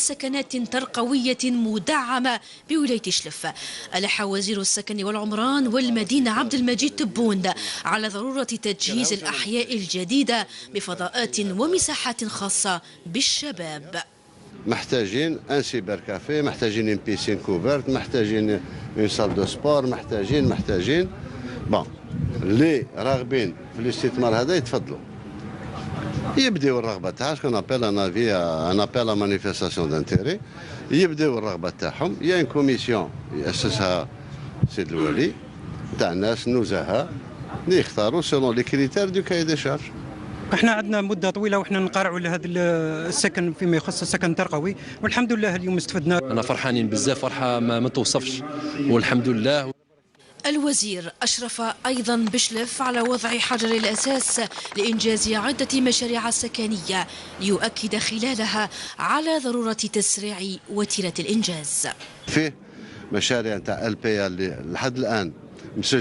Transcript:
سكنات ترقوية مدعمة بولاية شلف. ألح وزير السكن والعمران والمدينة عبد المجيد تبون على ضرورة تجهيز الأحياء الجديدة بفضاءات ومساحات خاصة بالشباب. محتاجين ان سيبر كافيه، محتاجين ان بيسين كوفرت، محتاجين اون سال دو سبور، محتاجين بون اللي راغبين في الاستثمار هذا يتفضلوا يبداو الرغبه تاعها شكون ابيل ان ابيل مانيفيستاسيون دانتيري، يبداو الرغبه تاعهم. يا ان كوميسيون ياسسها سيد الولي تاع الناس نزهه اللي يختاروا سولون لي كريتير دو كاي دي شارج. احنا عندنا مده طويله وحنا نقارعوا لهذا السكن فيما يخص السكن الترقوي، والحمد لله اليوم استفدنا. انا فرحانين بزاف، فرحه ما توصفش والحمد لله. الوزير أشرف أيضا بشلف على وضع حجر الأساس لإنجاز عدة مشاريع سكنية ليؤكد خلالها على ضرورة تسريع وتيرة الإنجاز. فيه مشاريع تاع البي اللي لحد الآن مسجلة